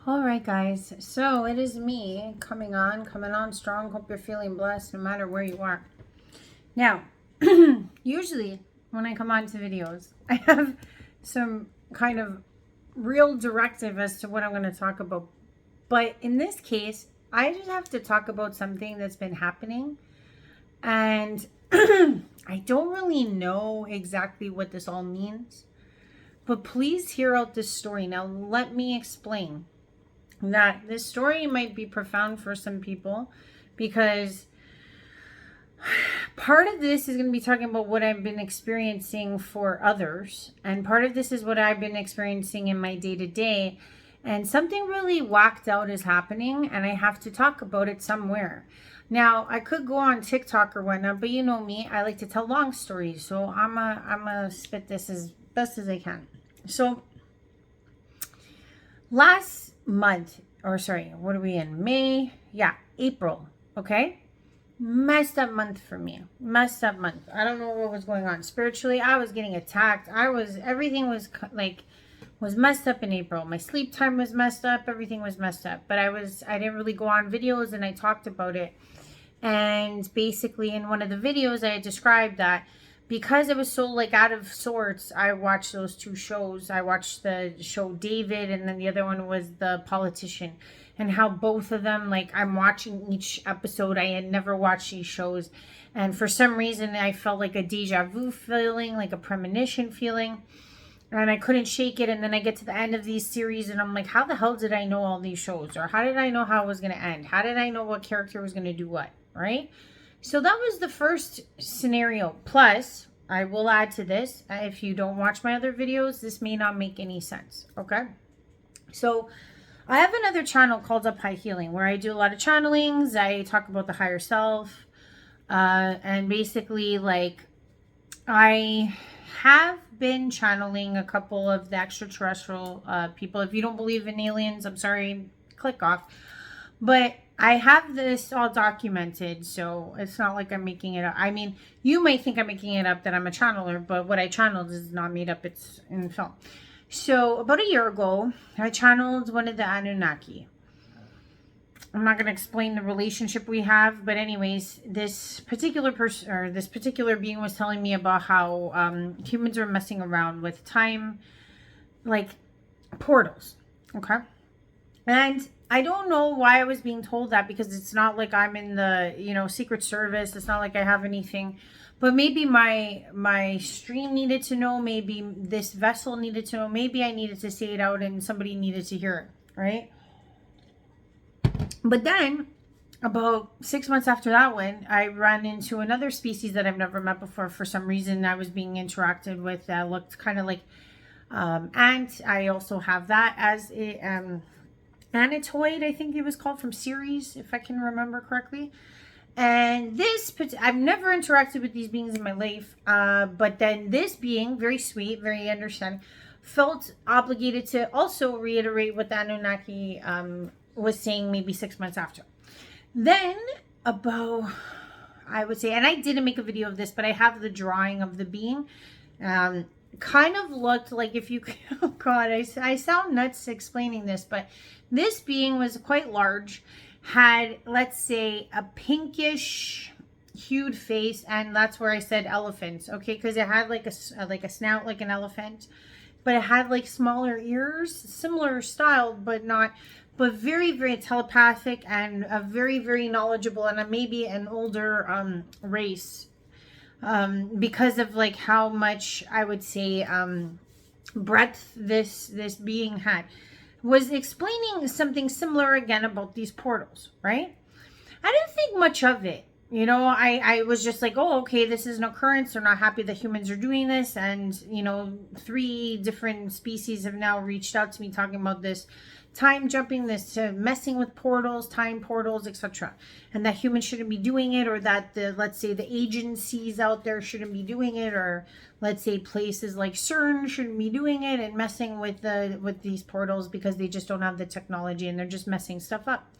All right, guys. So it is me coming on strong. Hope you're feeling blessed no matter where you are. Now, usually when I come on to videos, I have some kind of real directive as to what I'm going to talk about. But in this case, I just have to talk about something that's been happening. And I don't really know exactly what this all means. But please hear out this story. Now, let me explain that this story might be profound for some people because part of this is going to be talking about what I've been experiencing for others, and part of this is what I've been experiencing in my day-to-day, and something really whacked out is happening and I have to talk about it somewhere. Now, I could go on TikTok or whatnot, but you know me, I like to tell long stories, so I'm a spit this as best as I can. So last month, or sorry, what are we in? May? Yeah, April. Okay. Messed up month for me. Messed up month. I don't know what was going on spiritually. I was getting attacked. Everything was messed up in April. My sleep time was messed up. Everything was messed up. But I didn't really go on videos and I talked about it. And basically in one of the videos I described that because it was so like out of sorts, I watched those two shows. I watched the show David, and then the other one was The Politician, and how both of them, like, I'm watching each episode. I had never watched these shows, and for some reason I felt like a deja vu feeling, like a premonition feeling, and I couldn't shake it. And then I get to the end of these series and I'm like, how the hell did I know all these shows? Or how did I know how it was going to end? How did I know what character was going to do what? Right? So that was the first scenario. Plus, I will add to this, if you don't watch my other videos, this may not make any sense. Okay? So I have another channel called Up High Healing where I do a lot of channelings. I talk about the higher self. And basically, like, I have been channeling a couple of the extraterrestrial people. If you don't believe in aliens, I'm sorry, click off. But I have this all documented, so it's not like I'm making it up. I mean, you might think I'm making it up that I'm a channeler, but what I channeled is not made up. It's in film. So about a year ago, I channeled one of the Anunnaki. I'm not going to explain the relationship we have, but anyways, this particular person, or this particular being, was telling me about how humans are messing around with time, like portals. Okay. And I don't know why I was being told that, because it's not like I'm in the, Secret Service. It's not like I have anything. But maybe my stream needed to know. Maybe this vessel needed to know. Maybe I needed to say it out and somebody needed to hear it. Right? But then, about 6 months after that one, I ran into another species that I've never met before. For some reason, I was being interacted with that looked kind of like ant. I also have that as a Anatoid, I think it was called, from series, if I can remember correctly. And I've never interacted with these beings in my life, but then this being, very sweet, very understanding, felt obligated to also reiterate what the Anunnaki was saying maybe 6 months after. Then about, I would say, and I didn't make a video of this, but I have the drawing of the being. Kind of looked like, if you, oh God, I sound nuts explaining this, but this being was quite large, had, let's say, a pinkish hued face, and that's where I said elephants, okay, because it had like a snout like an elephant, but it had like smaller ears, similar style, but very, very telepathic, and a very, very knowledgeable, and maybe an older race, because of like how much, I would say, breadth this being had. Was explaining something similar again about these portals, right? I didn't think much of it. I was just like, oh, okay, this is an occurrence. They're not happy that humans are doing this. And, 3 different species have now reached out to me talking about this time jumping, this messing with portals, time portals, etc. And that humans shouldn't be doing it, or that let's say the agencies out there shouldn't be doing it, or let's say places like CERN shouldn't be doing it and messing with these portals, because they just don't have the technology and they're just messing stuff up.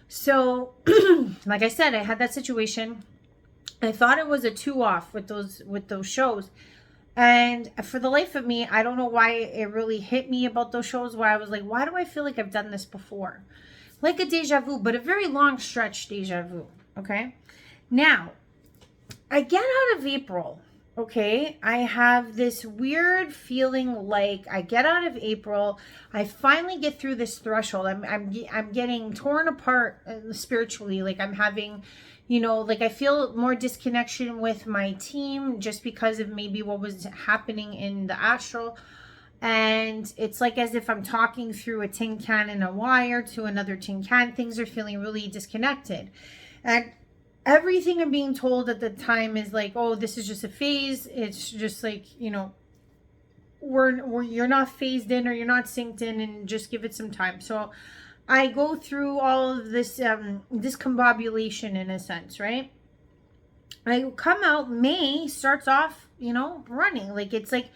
So, like I said, I had that situation. I thought it was a 2-off with those shows. And for the life of me, I don't know why it really hit me about those shows where I was like, why do I feel like I've done this before? Like a deja vu, but a very long stretch deja vu. Okay. Now, I get out of April. Okay. I have this weird feeling like I get out of April. I finally get through this threshold. I'm getting torn apart spiritually. Like I'm having, like I feel more disconnection with my team just because of maybe what was happening in the astral. And it's like as if I'm talking through a tin can and a wire to another tin can. Things are feeling really disconnected. And everything I'm being told at the time is like, oh, this is just a phase. It's just like, you're not phased in or you're not synced in, and just give it some time. So I go through all of this discombobulation in a sense, right? I come out, May starts off, running. Like it's like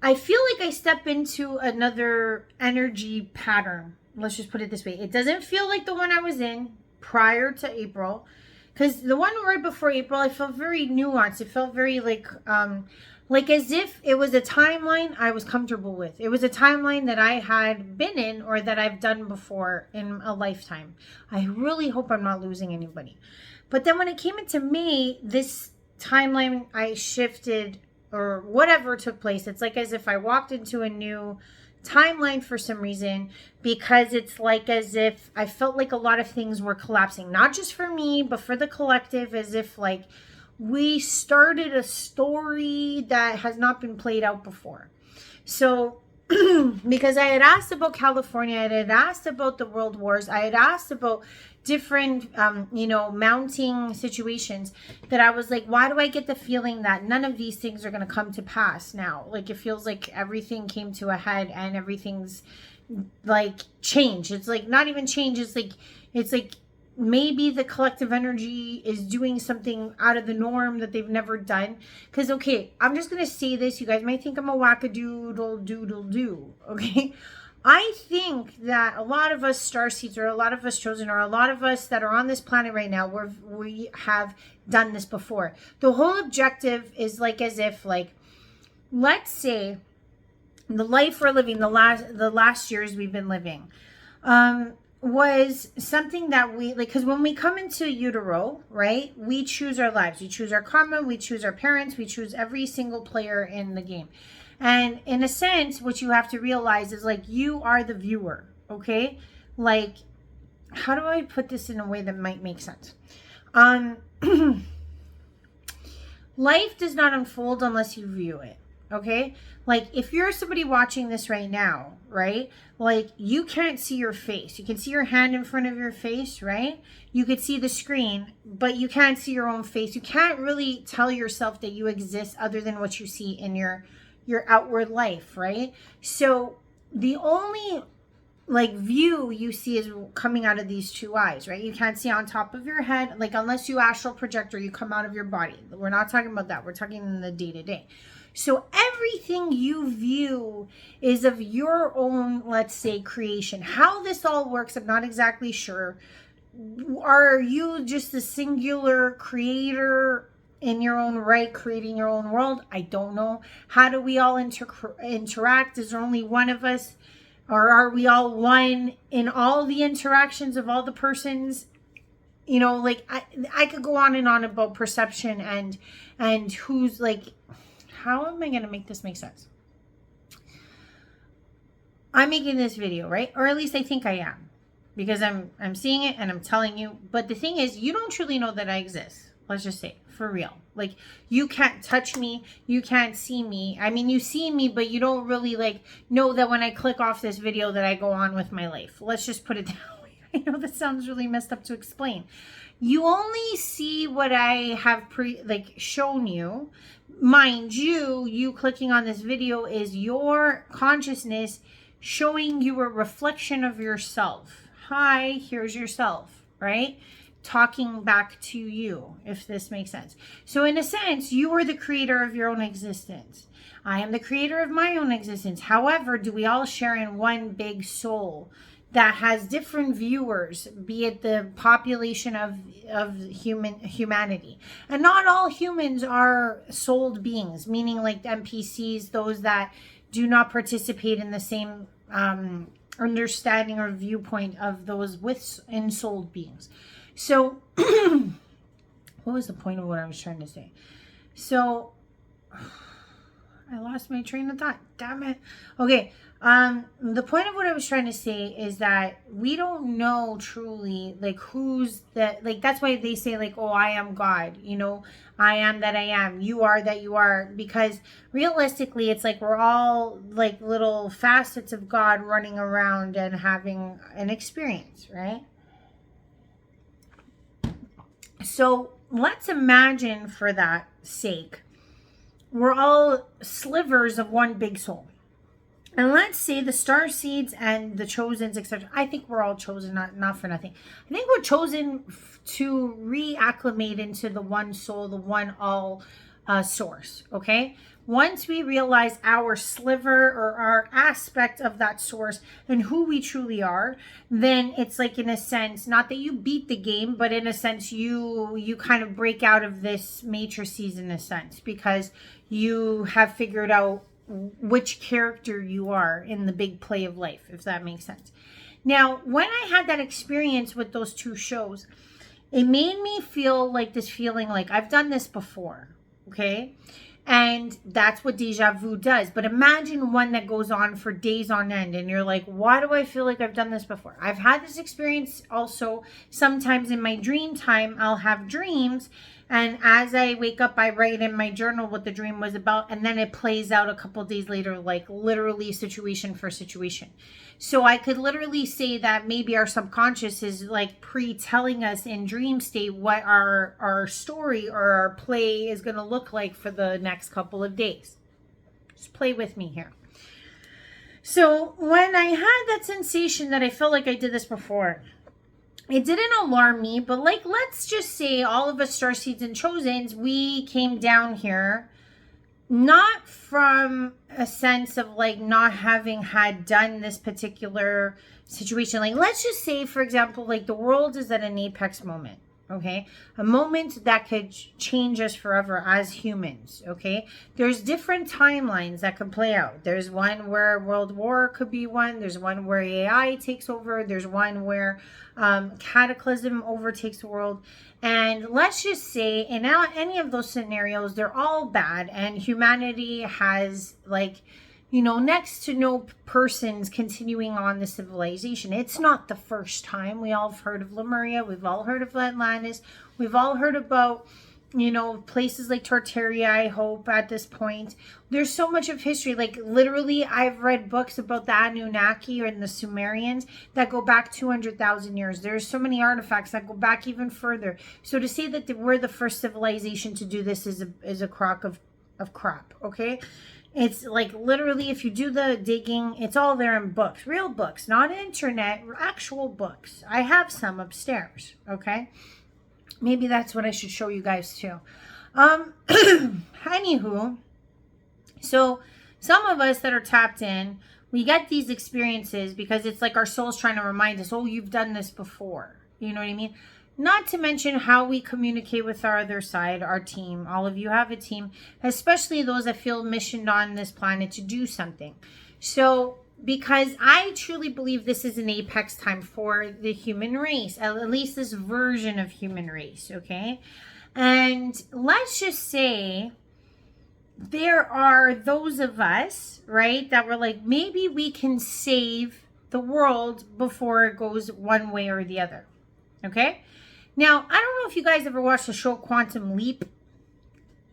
I feel like I step into another energy pattern. Let's just put it this way. It doesn't feel like the one I was in prior to April. Because the one right before April, I felt very nuanced. It felt very like as if it was a timeline I was comfortable with. It was a timeline that I had been in or that I've done before in a lifetime. I really hope I'm not losing anybody. But then when it came into May, this timeline I shifted or whatever took place. It's like as if I walked into a new timeline for some reason, because it's like as if I felt like a lot of things were collapsing, not just for me, but for the collective, as if like we started a story that has not been played out before. So because I had asked about California, I had asked about the world wars, I had asked about different, mounting situations, that I was like, why do I get the feeling that none of these things are going to come to pass now? Like, it feels like everything came to a head and everything's like change. It's like not even change. It's like maybe the collective energy is doing something out of the norm that they've never done. Because, okay, I'm just going to say this. You guys might think I'm a wackadoodle-doodle-doo, okay? I think that a lot of us starseeds, or a lot of us chosen, or a lot of us that are on this planet right now, we have done this before. The whole objective is like as if, like, let's say the life we're living, the last years we've been living, was something that we like, because when we come into utero, right, we choose our lives, we choose our karma, we choose our parents, we choose every single player in the game. And in a sense, what you have to realize is like you are the viewer, okay? Like, how do I put this in a way that might make sense? Life does not unfold unless you view it. Okay, like if you're somebody watching this right now, right, like you can't see your face. You can see your hand in front of your face, right? You could see the screen, but you can't see your own face. You can't really tell yourself that you exist other than what you see in your outward life, right? So the only like view you see is coming out of these two eyes, right? You can't see on top of your head, like unless you astral project or you come out of your body. We're not talking about that. We're talking in the day-to-day. So everything you view is of your own, let's say, creation. How this all works, I'm not exactly sure. Are you just a singular creator in your own right, creating your own world? I don't know. How do we all interact? Is there only one of us? Or are we all one in all the interactions of all the persons? Like I could go on and on about perception and who's like, how am I going to make this make sense? I'm making this video, right? Or at least I think I am, because I'm seeing it and I'm telling you. But the thing is, you don't truly know that I exist. Let's just say, for real. Like, you can't touch me. You can't see me. I mean, you see me, but you don't really like know that when I click off this video that I go on with my life. Let's just put it that way. I know that sounds really messed up to explain. You only see what I have shown you. Mind you, you clicking on this video is your consciousness showing you a reflection of yourself. Hi, here's yourself, right? Talking back to you, if this makes sense. So in a sense, you are the creator of your own existence. I am the creator of my own existence. However, do we all share in one big soul that has different viewers, be it the population of humanity. And not all humans are souled beings, meaning like NPCs, those that do not participate in the same understanding or viewpoint of those with ensouled beings. So what was the point of what I was trying to say? So I lost my train of thought. Damn it. Okay. The point of what I was trying to say is that we don't know truly, like, who's that, like, that's why they say, like, oh, I am God, you know, I am that I am, you are that you are, because realistically, it's like we're all like little facets of God running around and having an experience, right? So let's imagine, for that sake, we're all slivers of one big soul. And let's say the star seeds and the chosens, etc. I think we're all chosen, not for nothing. I think we're chosen to reacclimate into the one soul, the one all source. Okay. Once we realize our sliver or our aspect of that source and who we truly are, then it's like, in a sense, not that you beat the game, but in a sense, you kind of break out of this matrices, in a sense, because you have figured out which character you are in the big play of life, if that makes sense. Now, when I had that experience with those two shows, it made me feel like this feeling like I've done this before, okay? And that's what deja vu does. But imagine one that goes on for days on end, and you're like, why do I feel like I've done this before? I've had this experience also. Sometimes in my dream time, I'll have dreams, and as I wake up, I write in my journal what the dream was about, and then it plays out a couple days later, like literally situation for situation. So I could literally say that maybe our subconscious is like pre-telling us in dream state what our story or our play is going to look like for the next couple of days. Just play with me here. So when I had that sensation that I felt like I did this before, it didn't alarm me, but like, let's just say all of us starseeds and chosens, we came down here not from a sense of like not having had done this particular situation. Like, let's just say, for example, like the world is at an apex moment. Okay, a moment that could change us forever as humans. Okay, there's different timelines that can play out. There's one where World War could be one. There's one where AI takes over. There's one where cataclysm overtakes the world. And let's just say in any of those scenarios, they're all bad, and humanity has, like, you know, next to no persons continuing on the civilization. It's not the first time. We all have heard of Lemuria. We've all heard of Atlantis. We've all heard about, you know, places like Tartaria, I hope, at this point. There's so much of history. Like, literally, I've read books about the Anunnaki and the Sumerians that go back 200,000 years. There's so many artifacts that go back even further. So to say that we're the first civilization to do this is a crock of crap, okay? It's like, literally, if you do the digging, it's all there in books, real books, not internet, actual books. I have some upstairs, okay? Maybe that's what I should show you guys too. Anywho, so some of us that are tapped in, we get these experiences because it's like our soul's trying to remind us, oh, you've done this before. You know what I mean? Not to mention how we communicate with our other side, our team. All of you have a team, especially those that feel missioned on this planet to do something. So, because I truly believe this is an apex time for the human race, at least this version of human race, okay? And let's just say there are those of us, right, that were like, maybe we can save the world before it goes one way or the other, okay? Now, I don't know if you guys ever watched the show Quantum Leap.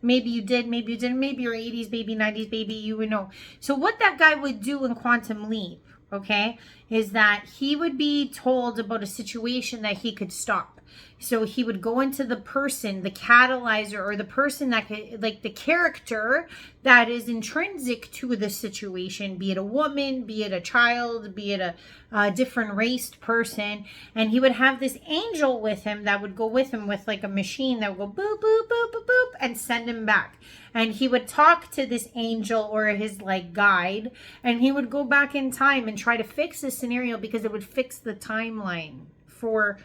Maybe you did, maybe you didn't. Maybe you're 80s baby, 90s baby, you would know. So what that guy would do in Quantum Leap, okay, is that he would be told about a situation that he could stop. So he would go into the person, the catalyzer, or the person that could, like the character that is intrinsic to the situation, be it a woman, be it a child, be it a different raced person. And he would have this angel with him that would go with him with like a machine that would go boop, boop, boop, boop, boop, and send him back. And he would talk to this angel or his like guide, and he would go back in time and try to fix the scenario because it would fix the timeline for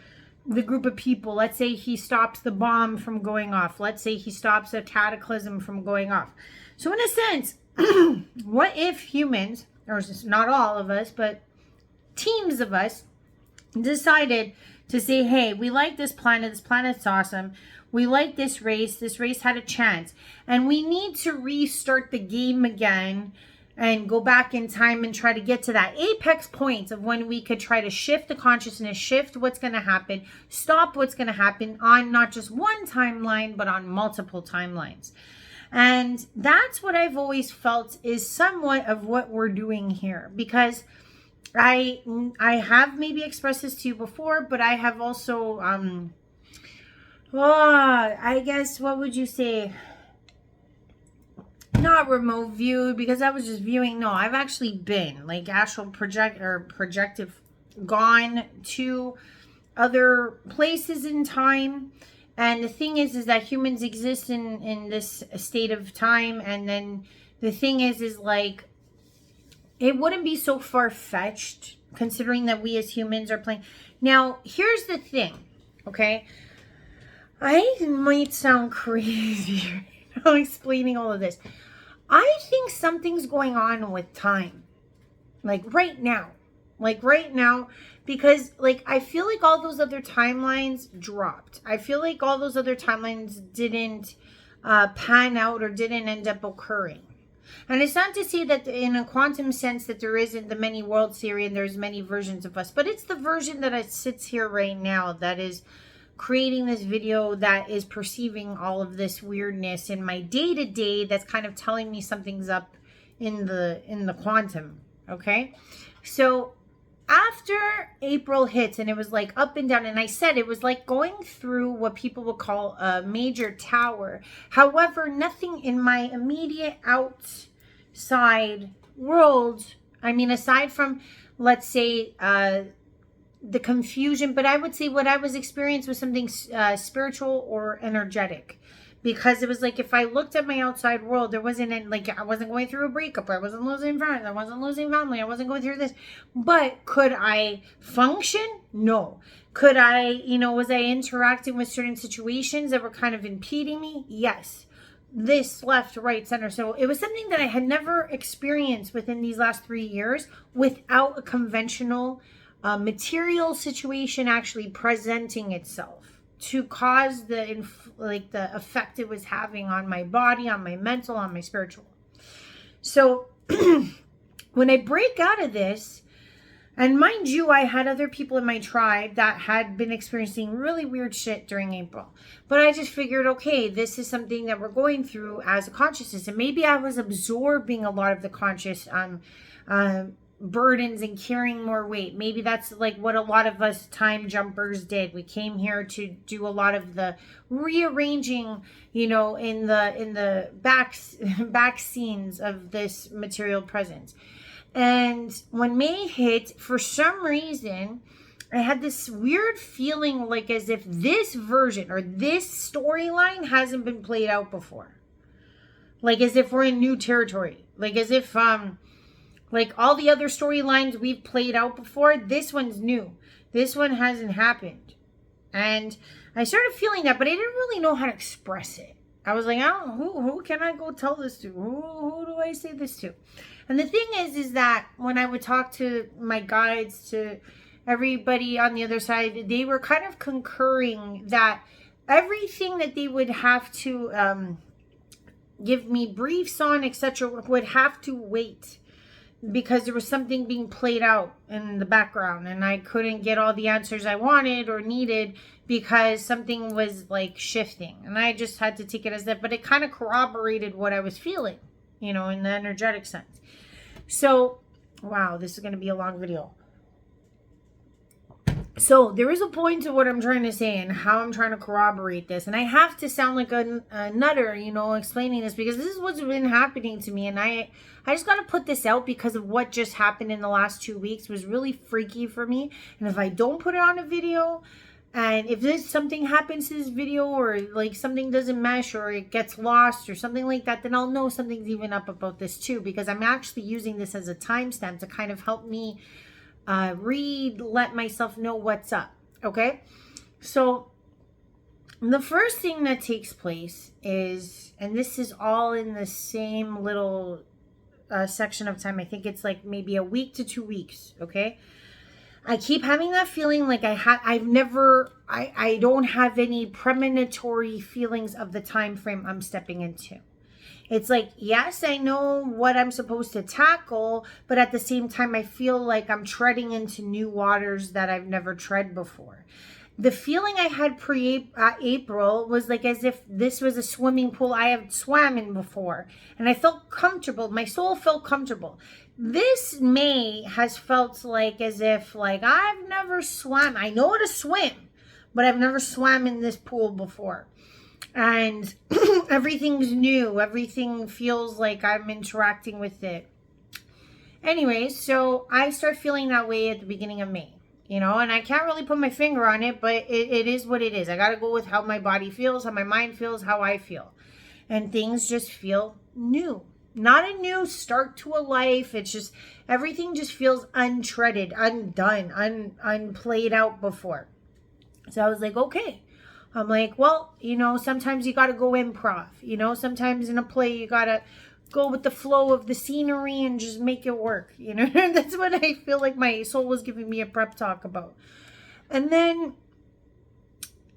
the group of people. Let's say he stops the bomb from going off. Let's say he stops a cataclysm from going off. So in a sense, what if humans, or just not all of us, but teams of us, decided to say, hey, we like this planet's awesome, we like this race had a chance, and we need to restart the game again and go back in time and try to get to that apex point of when we could try to shift the consciousness, shift what's going to happen, stop what's going to happen on not just one timeline, but on multiple timelines. And that's what I've always felt is somewhat of what we're doing here, because I have maybe expressed this to you before, but I have also, I guess, what would you say? Not remote viewed, because I was just viewing. No, I've actually been like astral projective, gone to other places in time. And the thing is that humans exist in this state of time. And then the thing is like, it wouldn't be so far-fetched considering that we as humans are playing. Now, here's the thing, okay? I might sound crazy right now explaining all of this. I think something's going on with time. Like right now, because like I feel like all those other timelines dropped. I feel like all those other timelines didn't pan out or didn't end up occurring. And it's not to say that in a quantum sense that there isn't the many world theory and there's many versions of us, but it's the version that sits here right now that is creating this video, that is perceiving all of this weirdness in my day-to-day, that's kind of telling me something's up in the quantum. Okay, so after April hits and it was like up and down, and I said it was like going through what people would call a major tower. However, nothing in my immediate outside world, I mean, aside from, let's say, the confusion, but I would say what I was experiencing was something spiritual or energetic. Because it was like, if I looked at my outside world, there wasn't any, like, I wasn't going through a breakup, I wasn't losing friends, I wasn't losing family, I wasn't going through this. But could I function? No. Could I, was I interacting with certain situations that were kind of impeding me? Yes. This, left, right, center. So it was something that I had never experienced within these last 3 years without a conventional material situation actually presenting itself to cause the effect it was having on my body, on my mental, on my spiritual. So when I break out of this, and mind you, I had other people in my tribe that had been experiencing really weird shit during April. But I just figured, okay, this is something that we're going through as a consciousness. And maybe I was absorbing a lot of the conscious burdens and carrying more weight. Maybe that's like what a lot of us time jumpers did. We came here to do a lot of the rearranging, in the back scenes of this material presence. And when May hit, for some reason, I had this weird feeling like as if this version or this storyline hasn't been played out before. Like as if we're in new territory. Like as if like all the other storylines we've played out before, this one's new. This one hasn't happened. And I started feeling that, but I didn't really know how to express it. I was like, I don't know, who can I go tell this to? Who do I say this to? And the thing is that when I would talk to my guides, to everybody on the other side, they were kind of concurring that everything that they would have to give me briefs on, etc., would have to wait. Because there was something being played out in the background and I couldn't get all the answers I wanted or needed because something was like shifting. And I just had to take it as that. But it kind of corroborated what I was feeling, in the energetic sense. So, wow, this is going to be a long video. So there is a point to what I'm trying to say and how I'm trying to corroborate this. And I have to sound like a nutter, you know, explaining this, because this is what's been happening to me. And I just got to put this out because of what just happened in the last 2 weeks. It was really freaky for me. And if I don't put it on a video, and if there's something happens to this video, or like something doesn't mesh, or it gets lost or something like that, then I'll know something's even up about this too, because I'm actually using this as a timestamp to kind of help me let myself know what's up. Okay, so the first thing that takes place is, and this is all in the same little section of time, I think it's like maybe a week to 2 weeks. Okay, I keep having that feeling like I don't have any premonitory feelings of the time frame I'm stepping into. It's like, yes, I know what I'm supposed to tackle, but at the same time, I feel like I'm treading into new waters that I've never tread before. The feeling I had pre-April was like as if this was a swimming pool I have swam in before. And I felt comfortable. My soul felt comfortable. This May has felt like as if like I've never swam. I know how to swim, but I've never swam in this pool before. And everything's new. Everything feels like I'm interacting with it. Anyways, so I start feeling that way at the beginning of May, you know, and I can't really put my finger on it, but it is what it is. I got to go with how my body feels, how my mind feels, how I feel. And things just feel new. Not a new start to a life. It's just, everything just feels untreaded, undone, unplayed out before. So I was like, okay. I'm like, well, you know, sometimes you got to go improv. You know, sometimes in a play you got to go with the flow of the scenery and just make it work. You know, that's what I feel like my soul was giving me a prep talk about. And then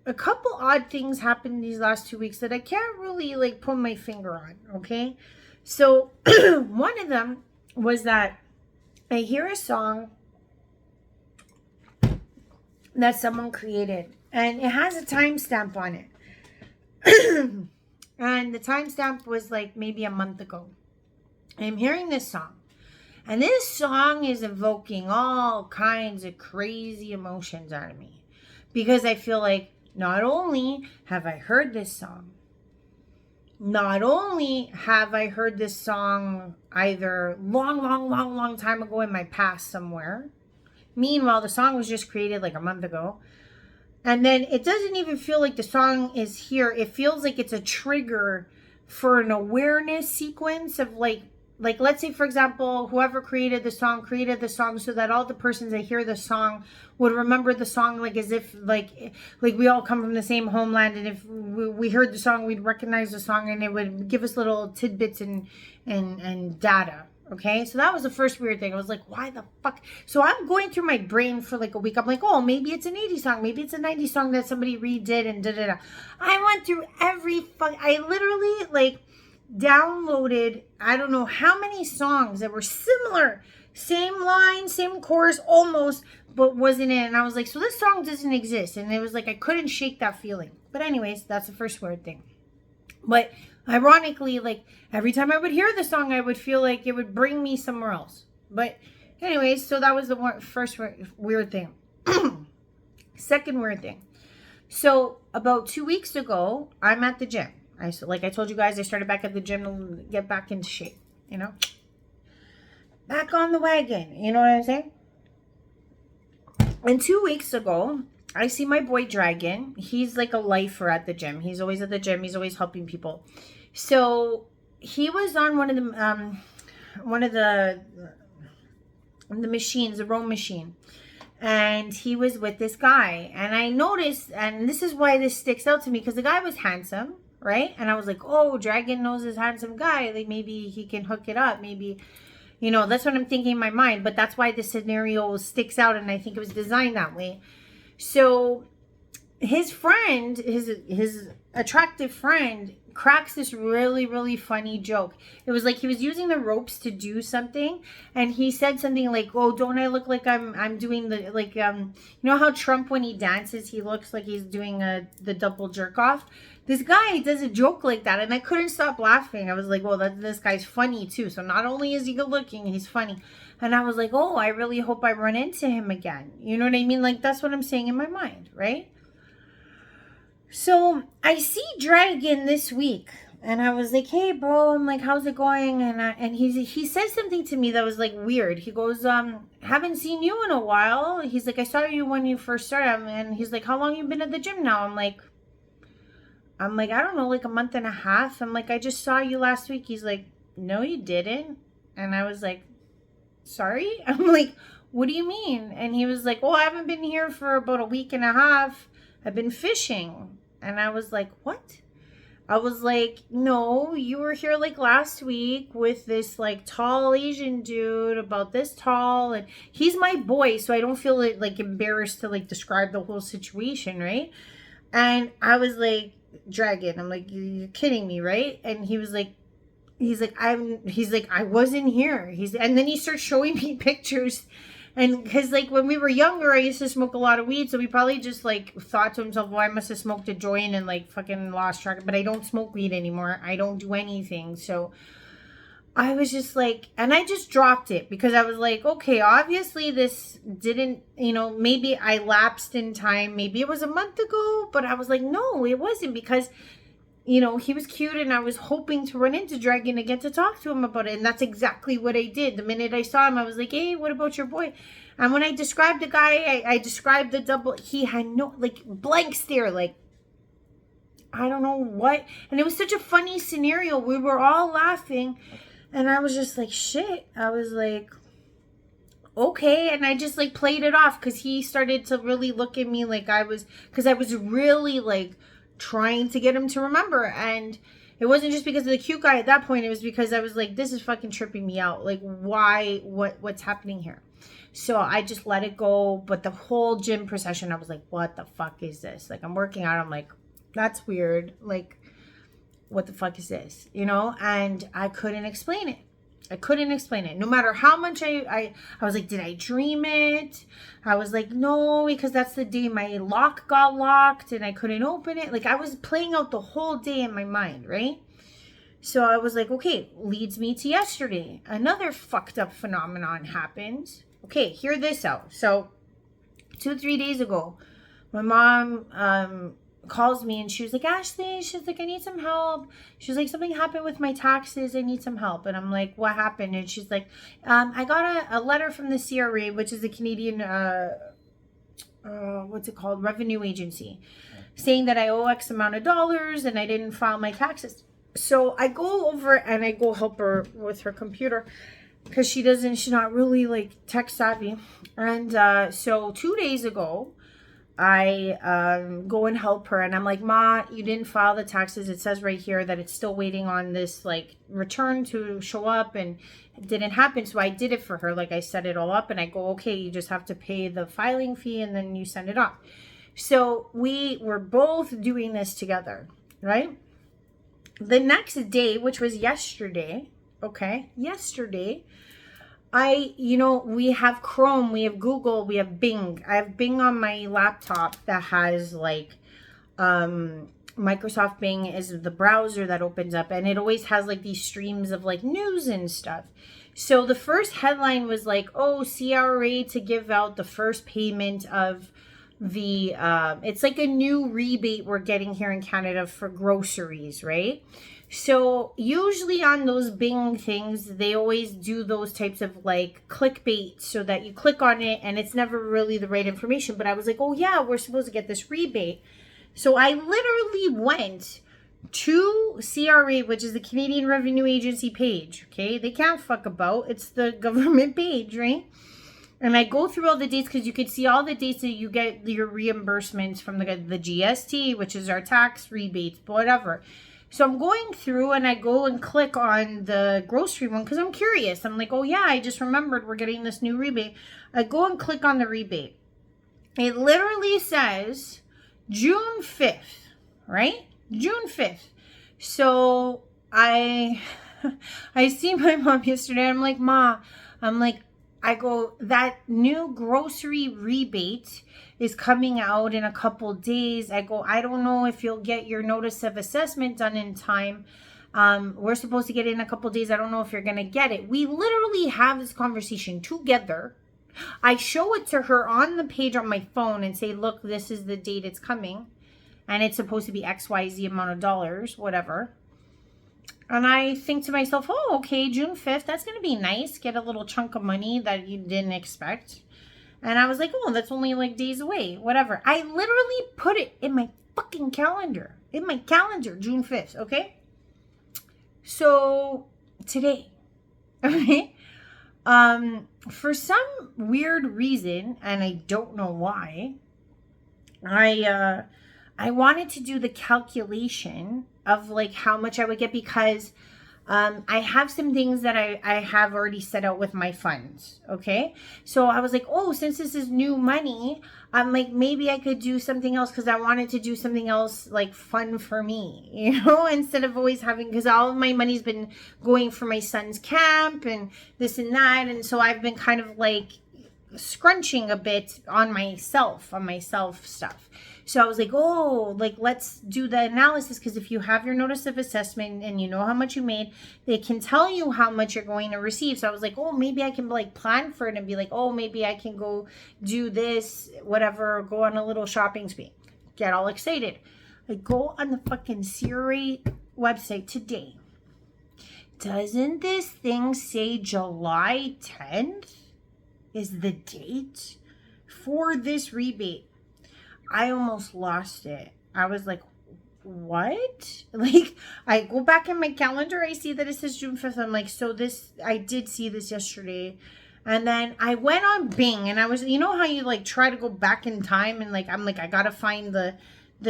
a couple odd things happened these last 2 weeks that I can't really like put my finger on. Okay. So one of them was that I hear a song that someone created, and it has a timestamp on it. And the timestamp was like maybe a month ago. I'm hearing this song. And this song is evoking all kinds of crazy emotions out of me. Because I feel like not only have I heard this song, not only have I heard this song either long time ago in my past somewhere. Meanwhile, the song was just created like a month ago. And then it doesn't even feel like the song is here. It feels like it's a trigger for an awareness sequence of like let's say, for example, whoever created the song so that all the persons that hear the song would remember the song like as if like we all come from the same homeland, and if we heard the song, we'd recognize the song, and it would give us little tidbits and data. Okay, so that was the first weird thing. I was like, why the fuck? So I'm going through my brain for like a week. I'm like, oh, maybe it's an 80s song. Maybe it's a 90s song that somebody redid and da-da-da. I went through I literally like downloaded, I don't know how many songs that were similar. Same line, same chorus, almost, but wasn't in. And I was like, so this song doesn't exist. And it was like, I couldn't shake that feeling. But anyways, that's the first weird thing. But ironically, like every time I would hear the song, I would feel like it would bring me somewhere else. But anyways, so that was the first weird thing. Second weird thing. So about 2 weeks ago, I'm at the gym. Like I told you guys, I started back at the gym to get back into shape, you know, back on the wagon. You know what I'm saying? And 2 weeks ago, I see my boy Dragon. He's like a lifer at the gym. He's always at the gym. He's always helping people. So he was on one of the machines, the row machine. And he was with this guy. And I noticed, and this is why this sticks out to me, because the guy was handsome, right? And I was like, oh, Dragon knows this handsome guy. Like maybe he can hook it up. Maybe, you know, that's what I'm thinking in my mind. But that's why the scenario sticks out. And I think it was designed that way. So his friend, his attractive friend, cracks this really funny joke. It was like he was using the ropes to do something, and he said something like, oh, don't I look like I'm doing the like you know how Trump, when he dances, he looks like he's doing the double jerk off. This guy does a joke like that, and I couldn't stop laughing. I was like, well, this guy's funny too. So not only is he good looking, he's funny. And I was like, oh, I really hope I run into him again. You know what I mean? Like, that's what I'm saying in my mind, right? So I see Dragon this week, and I was like, "Hey, bro," I'm like, "How's it going?" And he says something to me that was like weird. He goes, "Haven't seen you in a while." He's like, "I saw you when you first started," and he's like, "How long you been at the gym now?" I'm like, I don't know, like a month and a half. I'm like, "I just saw you last week." He's like, "No, you didn't," and I was like, "Sorry." I'm like, "What do you mean?" And he was like, "Oh, I haven't been here for about a week and a half. I've been fishing." And I was like, "What?" I was like, "No, you were here like last week with this like tall Asian dude, about this tall, and he's my boy, so I don't feel like embarrassed to like describe the whole situation, right?" And I was like, "Dragon," I'm like, "You're kidding me, right?" And he's like, "I wasn't here." And then he starts showing me pictures. And because like when we were younger, I used to smoke a lot of weed, so he probably just like thought to himself, "Well, I must have smoked a joint and like fucking lost track." But I don't smoke weed anymore. I don't do anything. So I was just like, and I just dropped it because I was like, okay, obviously this didn't, maybe I lapsed in time. Maybe it was a month ago, but I was like, no, it wasn't, because he was cute, and I was hoping to run into Dragon and get to talk to him about it. And that's exactly what I did. The minute I saw him, I was like, "Hey, what about your boy?" And when I described the guy, I described the double, he had no, like, blank stare, like, I don't know what. And it was such a funny scenario. We were all laughing, and I was just like, shit. I was like, okay. And I just like played it off because he started to really look at me like because I was really like trying to get him to remember. And it wasn't just because of the cute guy at that point. It was because I was like, this is fucking tripping me out. Like, why? What's happening here? So I just let it go. But the whole gym procession, I was like, what the fuck is this? Like, I'm working out. I'm like, that's weird. Like, what the fuck is this? And I couldn't explain it. No matter how much I was like, did I dream it? I was like, no, because that's the day my lock got locked and I couldn't open it. Like, I was playing out the whole day in my mind, right? So I was like, okay, leads me to yesterday. Another fucked up phenomenon happened. Okay, hear this out. So 2-3 days ago, my mom calls me, and she was like, "Ashley," she's like, "I need some help." She's like, "Something happened with my taxes. I need some help." And I'm like, "What happened?" And she's like, "I got a letter from the CRA, which is the Canadian, what's it called? Revenue agency, saying that I owe X amount of dollars and I didn't file my taxes." So I go over and I go help her with her computer because she's not really like tech savvy. And so 2 days ago, I go and help her, and I'm like, "Ma, you didn't file the taxes. It says right here that it's still waiting on this like return to show up, and it didn't happen." So I did it for her. Like, I set it all up, and I go, "Okay, you just have to pay the filing fee and then you send it off." So we were both doing this together, right? The next day, which was yesterday, we have Chrome, we have Google, we have Bing. I have Bing on my laptop that has like, Microsoft Bing is the browser that opens up, and it always has like these streams of like news and stuff. So the first headline was like, "Oh, CRA to give out the first payment of the, it's like a new rebate we're getting here in Canada for groceries," right? So usually on those Bing things, they always do those types of like clickbait so that you click on it and it's never really the right information. But I was like, oh yeah, we're supposed to get this rebate. So I literally went to CRA, which is the Canadian Revenue Agency page. Okay, they can't fuck about. It's the government page, right? And I go through all the dates because you could see all the dates that you get your reimbursements from the GST, which is our tax rebates, whatever. So I'm going through and I go and click on the grocery one because I'm curious. I'm like, oh yeah, I just remembered we're getting this new rebate. I go and click on the rebate. It literally says June 5th, right? June 5th. So I see my mom yesterday. I'm like, "Ma," I go, "that new grocery rebate is coming out in a couple days." I go, "I don't know if you'll get your notice of assessment done in time." We're supposed to get it in a couple days. I don't know if you're going to get it. We literally have this conversation together. I show it to her on the page on my phone and say, look, this is the date it's coming. And it's supposed to be XYZ amount of dollars, whatever. And I think to myself, oh, okay, June 5th, that's going to be nice. Get a little chunk of money that you didn't expect. And I was like, oh, that's only like days away, whatever. I literally put it in my fucking calendar. In my calendar, June 5th, okay? So, today, okay? For some weird reason, and I don't know why, I wanted to do the calculation of like how much I would get because I have some things that I have already set out with my funds. Okay. So I was like, oh, since this is new money, I'm like, maybe I could do something else because I wanted to do something else like fun for me, you know, instead of always having, because all of my money's been going for my son's camp and this and that. And so I've been kind of like scrunching a bit on myself stuff. So I was like, oh, like, let's do the analysis. Because if you have your notice of assessment and you know how much you made, they can tell you how much you're going to receive. So I was like, oh, maybe I can like plan for it and be like, oh, maybe I can go do this, whatever, go on a little shopping spree. Get all excited. I go on the fucking CRA website today. Doesn't this thing say July 10th is the date for this rebate? I almost lost it. I was like, what? Like, I go back in my calendar, I see that it says June 5th. I'm like, so this, I did see this yesterday. And then I went on Bing and I was, you know how you like try to go back in time and like, I'm like, I gotta find the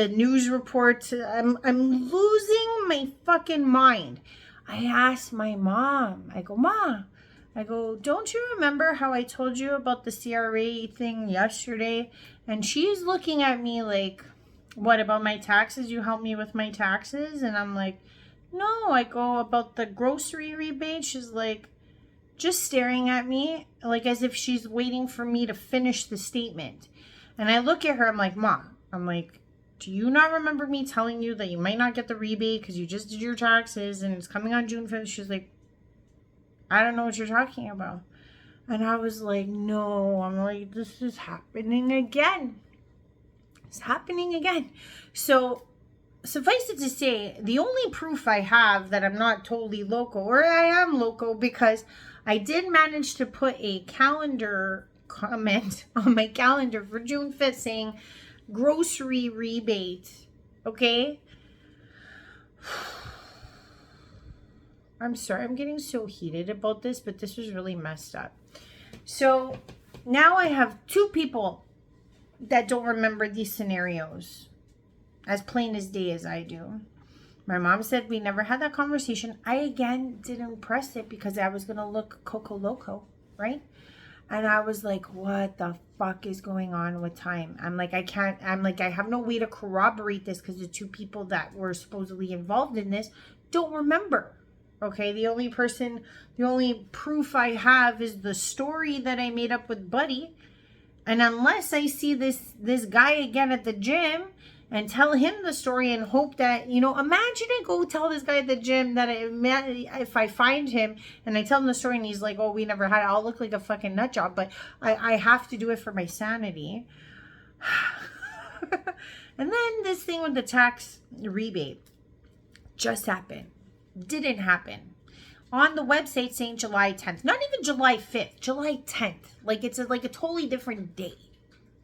news report. I'm losing my fucking mind. I asked my mom, I go, Ma, I go, don't you remember how I told you about the CRA thing yesterday? And she's looking at me like, what about my taxes? You help me with my taxes? And I'm like, no. I go, about the grocery rebate. She's like, just staring at me like as if she's waiting for me to finish the statement. And I look at her, I'm like, Ma, I'm like, do you not remember me telling you that you might not get the rebate because you just did your taxes and it's coming on June 5th? She's like, I don't know what you're talking about. And I was like, no. I'm like, this is happening again. It's happening again. So suffice it to say, the only proof I have that I'm not totally loco, or I am loco, because I did manage to put a calendar comment on my calendar for June 5th saying grocery rebate. Okay? I'm sorry, I'm getting so heated about this, but this was really messed up. So now I have two people that don't remember these scenarios as plain as day as I do. My mom said we never had that conversation. I again didn't press it because I was going to look Coco Loco, right? And I was like, what the fuck is going on with time? I'm like, I have no way to corroborate this because the two people that were supposedly involved in this don't remember. Okay, the only proof I have is the story that I made up with Buddy. And unless I see this guy again at the gym and tell him the story and hope that, you know, imagine I go tell this guy at the gym that if I find him and I tell him the story and he's like, oh, we never had it, I'll look like a fucking nut job. But I have to do it for my sanity. And then this thing with the tax rebate just happened. Didn't happen. On the website saying July 10th, not even July 5th, July 10th. Like it's a totally different day.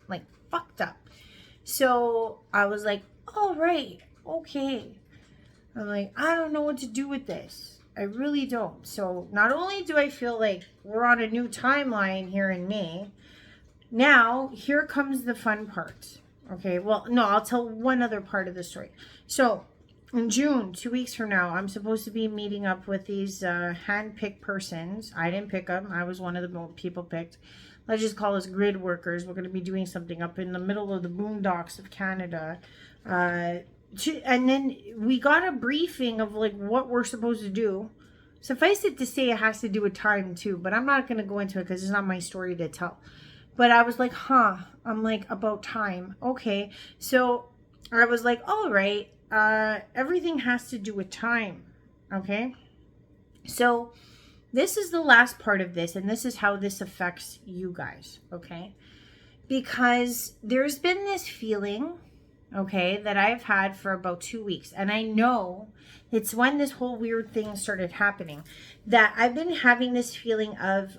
Like fucked up. So I was like, all right, okay. I'm like, I don't know what to do with this. I really don't. So not only do I feel like we're on a new timeline here in May, now here comes the fun part. Okay, well, no, I'll tell one other part of the story. So in June, 2 weeks from now, I'm supposed to be meeting up with these hand-picked persons. I didn't pick them. I was one of the people picked. Let's just call us grid workers. We're going to be doing something up in the middle of the boondocks of Canada. And then we got a briefing of like what we're supposed to do. Suffice it to say, it has to do with time too. But I'm not going to go into it because it's not my story to tell. But I was like, I'm like, about time. Okay. So I was like, all right. Everything has to do with time. Okay? So this is the last part of this, and this is how this affects you guys, okay? Because there's been this feeling, okay, that I've had for about 2 weeks. And I know it's when this whole weird thing started happening that I've been having this feeling of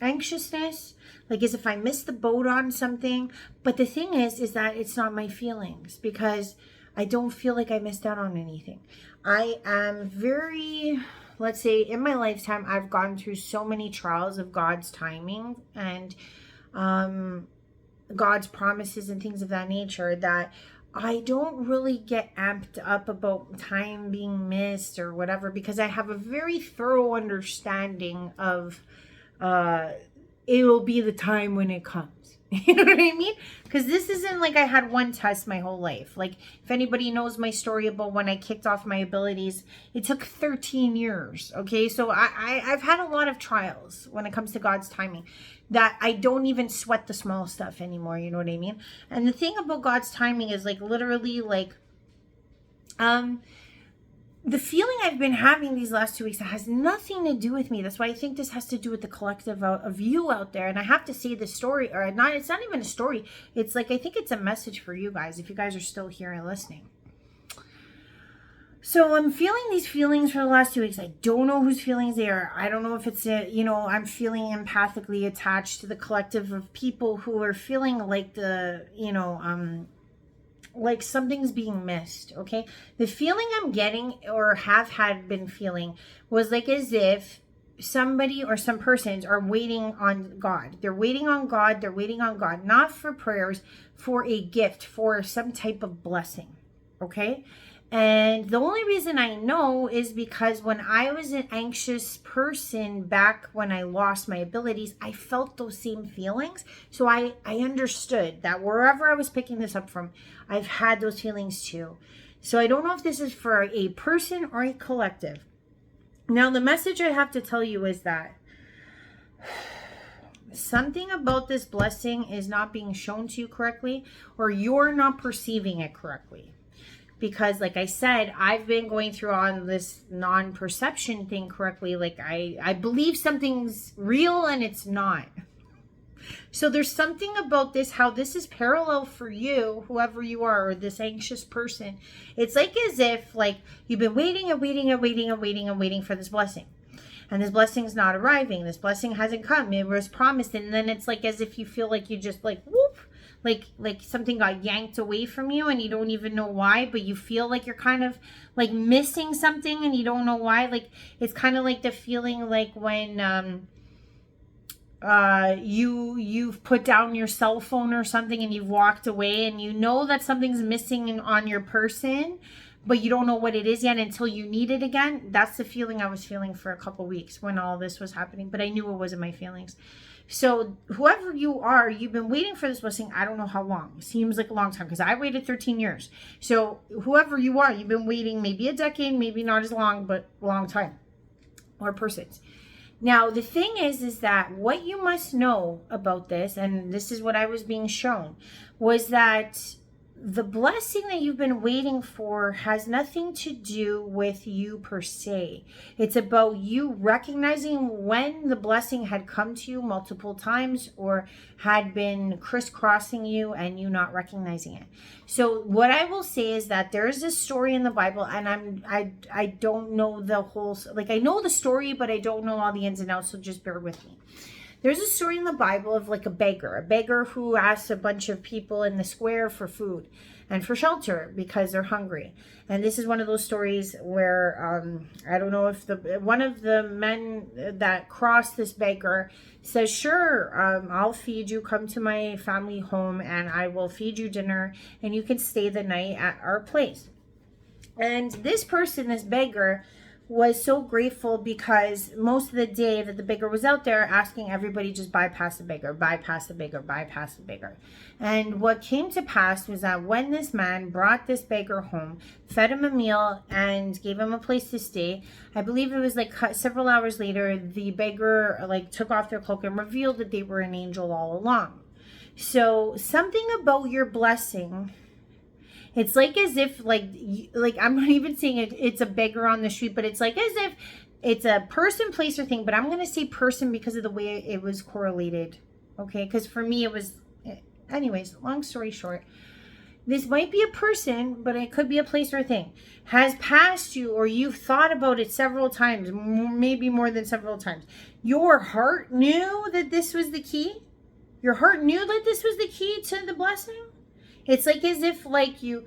anxiousness, like as if I missed the boat on something. But the thing is that it's not my feelings, because I don't feel like I missed out on anything. I am very, let's say, in my lifetime, I've gone through so many trials of God's timing and God's promises and things of that nature, that I don't really get amped up about time being missed or whatever, because I have a very thorough understanding of it will be the time when it comes. You know what I mean? Because this isn't like I had one test my whole life. Like, if anybody knows my story about when I kicked off my abilities, it took 13 years. Okay, so I've had a lot of trials when it comes to God's timing, that I don't even sweat the small stuff anymore. You know what I mean? And the thing about God's timing is, like, literally, like, the feeling I've been having these last 2 weeks, that has nothing to do with me. That's why I think this has to do with the collective of you out there. And I have to say the story, or not, it's not even a story. It's like, I think it's a message for you guys, if you guys are still here and listening. So I'm feeling these feelings for the last 2 weeks. I don't know whose feelings they are. I don't know if it's, I'm feeling empathically attached to the collective of people who are feeling like like something's being missed, okay? The feeling I'm getting, or have been feeling, was like as if somebody or some persons are waiting on God. They're waiting on God. They're waiting on God, not for prayers, for a gift, for some type of blessing, okay? And the only reason I know is because when I was an anxious person back when I lost my abilities, I felt those same feelings. So I understood that wherever I was picking this up from, I've had those feelings too. So I don't know if this is for a person or a collective. Now, the message I have to tell you is that something about this blessing is not being shown to you correctly, or you're not perceiving it correctly. Because, like I said, I've been going through on this non-perception thing correctly. Like, I believe something's real and it's not. So there's something about this, how this is parallel for you, whoever you are, or this anxious person. It's like as if, like, you've been waiting and waiting and waiting and waiting and waiting for this blessing. And this blessing's not arriving. This blessing hasn't come. It was promised. And then it's like as if you feel like you just, like, whoop, like something got yanked away from you and you don't even know why, but you feel like you're kind of like missing something and you don't know why. Like, it's kind of like the feeling like when you've put down your cell phone or something and you've walked away and you know that something's missing on your person, but you don't know what it is yet until you need it again. That's the feeling I was feeling for a couple weeks when all this was happening, but I knew it wasn't my feelings. So whoever you are, you've been waiting for this blessing. I don't know how long. It seems like a long time, because I waited 13 years. So whoever you are, you've been waiting maybe a decade, maybe not as long, but a long time, or persons. Now, the thing is that what you must know about this, and this is what I was being shown, was that the blessing that you've been waiting for has nothing to do with you per se. It's about you recognizing when the blessing had come to you multiple times or had been crisscrossing you and you not recognizing it. So what I will say is that there is this story in the Bible, and I don't know the whole, like, I know the story, but I don't know all the ins and outs, so just bear with me. There's a story in the Bible of like a beggar who asks a bunch of people in the square for food and for shelter because they're hungry. And this is one of those stories where I don't know if one of the men that crossed this beggar says, sure, I'll feed you, come to my family home and I will feed you dinner and you can stay the night at our place. And this person, this beggar, was so grateful because most of the day that the beggar was out there asking everybody just bypass the beggar, bypass the beggar, bypass the beggar. And what came to pass was that when this man brought this beggar home, fed him a meal and gave him a place to stay, I believe it was like several hours later, the beggar like took off their cloak and revealed that they were an angel all along. So something about your blessing It's like as if like I'm not even saying it's a beggar on the street, but it's like as if it's a person, place, or thing. But I'm going to say person because of the way it was correlated. Okay, because for me it was, anyways, long story short, this might be a person, but it could be a place or a thing, has passed you, or you've thought about it several times, maybe more than several times. Your heart knew that this was the key. Your heart knew that this was the key to the blessing. It's like as if like you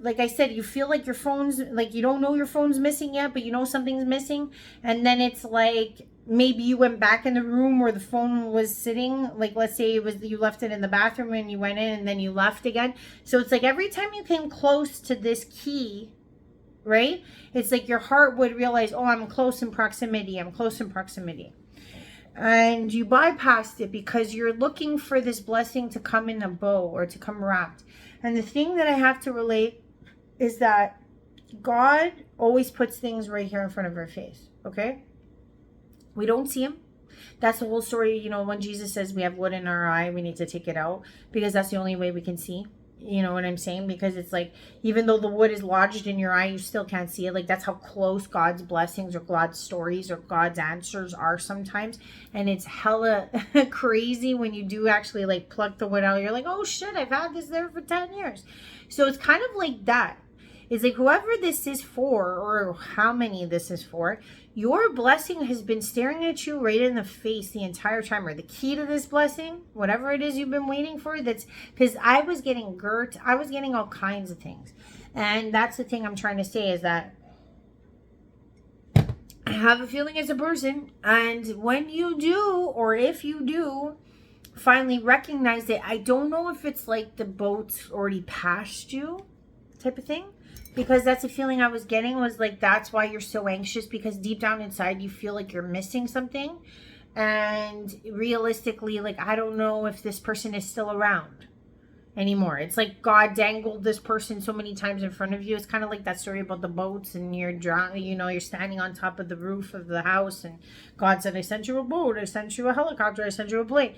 like I said, you feel like your phone's, like you don't know your phone's missing yet, but you know something's missing. And then it's like maybe you went back in the room where the phone was sitting. Like let's say it was you left it in the bathroom and you went in and then you left again. So it's like every time you came close to this key, right? It's like your heart would realize, oh, I'm close in proximity. I'm close in proximity. And you bypassed it because you're looking for this blessing to come in a bow or to come wrapped. And the thing that I have to relate is that God always puts things right here in front of our face, okay? We don't see him. That's the whole story, you know, when Jesus says we have wood in our eye, we need to take it out because that's the only way we can see. You know what I'm saying? Because it's like, even though the wood is lodged in your eye, you still can't see it. Like that's how close God's blessings or God's stories or God's answers are sometimes. And it's hella crazy when you do actually like pluck the wood out. You're like, oh shit, I've had this there for 10 years. So it's kind of like that. It's like whoever this is for, or how many this is for, your blessing has been staring at you right in the face the entire time. Or the key to this blessing, whatever it is you've been waiting for, that's because I was getting girt. I was getting all kinds of things. And that's the thing I'm trying to say is that I have a feeling as a person. And when you do, or if you do, finally recognize it, I don't know if it's like the boat's already passed you type of thing. Because that's the feeling I was getting, was like that's why you're so anxious, because deep down inside you feel like you're missing something. And realistically, like I don't know if this person is still around anymore. It's like God dangled this person so many times in front of you. It's kind of like that story about the boats and you're drowning, you know, you're standing on top of the roof of the house and God said, I sent you a boat, I sent you a helicopter, I sent you a plane.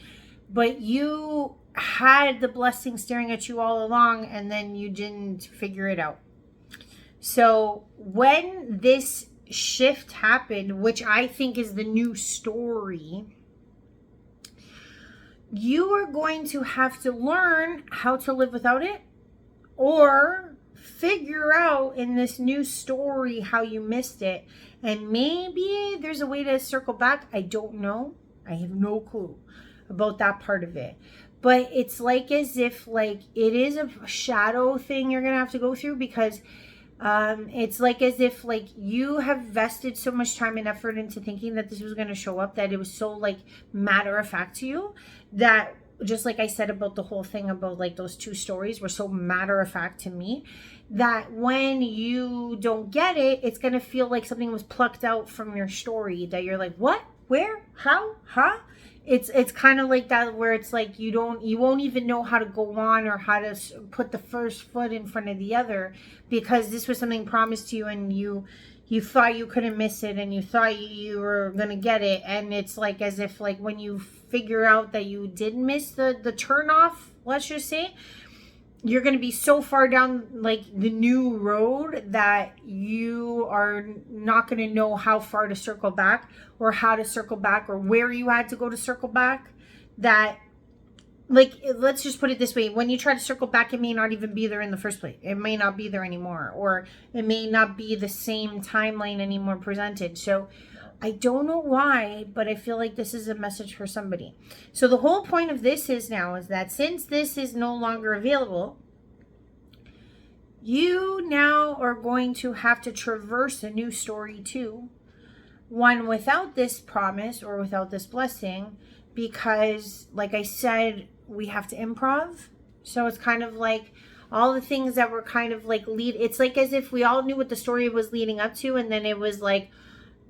But you had the blessing staring at you all along and then you didn't figure it out. So when this shift happened, which I think is the new story, you are going to have to learn how to live without it, or figure out in this new story how you missed it. And maybe there's a way to circle back. I don't know. I have no clue about that part of it. But it's like as if like it is a shadow thing you're going to have to go through, because it's like as if like you have vested so much time and effort into thinking that this was going to show up, that it was so like matter of fact to you, that just like I said about the whole thing about like those two stories were so matter of fact to me, that when you don't get it, it's going to feel like something was plucked out from your story, that you're like, what, where, how, huh? It's kind of like that, where it's like you won't even know how to go on or how to put the first foot in front of the other, because this was something promised to you and you thought you couldn't miss it and you thought you were gonna get it. And it's like as if like when you figure out that you did miss the turn off, let's just say, you're going to be so far down like the new road that you are not going to know how far to circle back, or how to circle back, or where you had to go to circle back. That, like, let's just put it this way. When you try to circle back, it may not even be there in the first place. It may not be there anymore, or it may not be the same timeline anymore presented. So I don't know why, but I feel like this is a message for somebody. So the whole point of this is that since this is no longer available, you now are going to have to traverse a new story too. One without this promise or without this blessing, because like I said, we have to improv. So it's kind of like all the things that were kind of like it's like as if we all knew what the story was leading up to, and then it was like,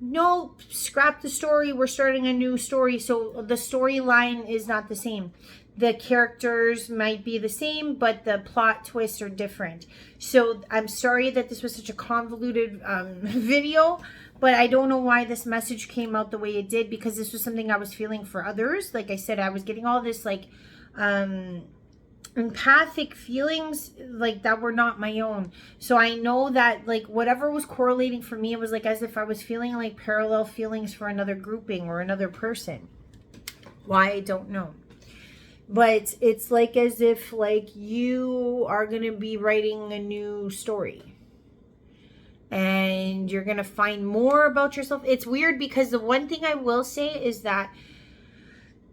no, scrap the story, we're starting a new story. So the storyline is not the same. The characters might be the same, but the plot twists are different. So I'm sorry that this was such a convoluted video, but I don't know why this message came out the way it did, because this was something I was feeling for others. Like I said, I was getting all this like empathic feelings like that were not my own. So I know that like whatever was correlating for me, it was like as if I was feeling like parallel feelings for another grouping or another person. Why, I don't know. But it's like as if like you are going to be writing a new story. And you're going to find more about yourself. It's weird because the one thing I will say is that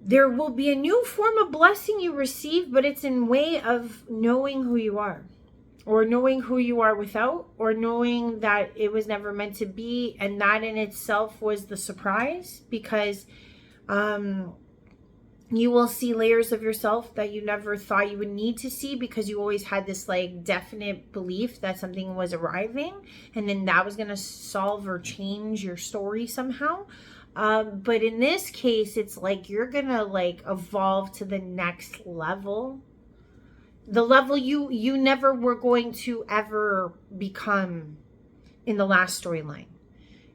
there will be a new form of blessing you receive, but it's in way of knowing who you are, or knowing who you are without, or knowing that it was never meant to be. And that in itself was the surprise, because you will see layers of yourself that you never thought you would need to see, because you always had this like definite belief that something was arriving and then that was going to solve or change your story somehow. But in this case, it's like you're going to like evolve to the next level. The level you never were going to ever become in the last storyline.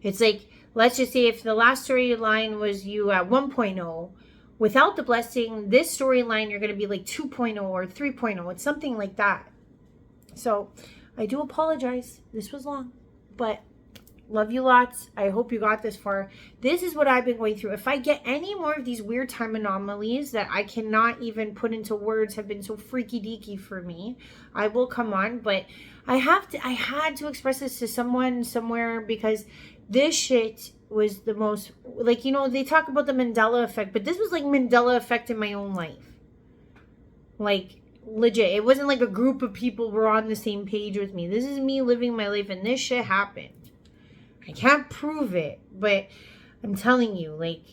It's like, let's just say if the last storyline was you at 1.0, without the blessing, this storyline, you're going to be like 2.0 or 3.0. It's something like that. So I do apologize. This was long, but love you lots. I hope you got this far. This is what I've been going through. If I get any more of these weird time anomalies that I cannot even put into words, have been so freaky deaky for me, I will come on. But I had to express this to someone somewhere, because this shit was the most, like, you know, they talk about the Mandela effect, but this was like Mandela effect in my own life. Like, legit. It wasn't like a group of people were on the same page with me. This is me living my life, and this shit happened. I can't prove it, but I'm telling you, like,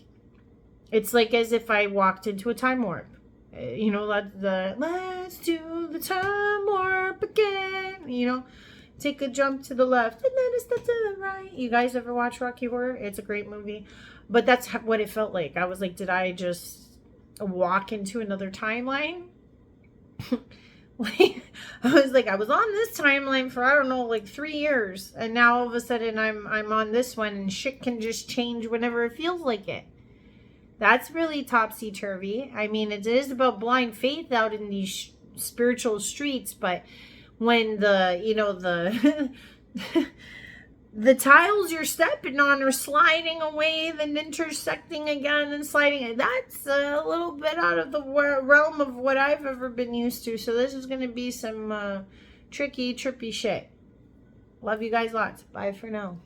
it's like as if I walked into a time warp. You know, let's do the time warp again, you know. Take a jump to the left and then a step to the right. You guys ever watch Rocky Horror? It's a great movie. But that's what it felt like. I was like, did I just walk into another timeline? Like, I was like, I was on this timeline for, I don't know, like 3 years. And now all of a sudden I'm on this one, and shit can just change whenever it feels like it. That's really topsy-turvy. I mean, it is about blind faith out in these spiritual streets, but when the, you know, the the tiles you're stepping on are sliding away, then intersecting again and sliding, that's a little bit out of the realm of what I've ever been used to. So this is going to be some trippy shit. Love you guys lots. Bye for now.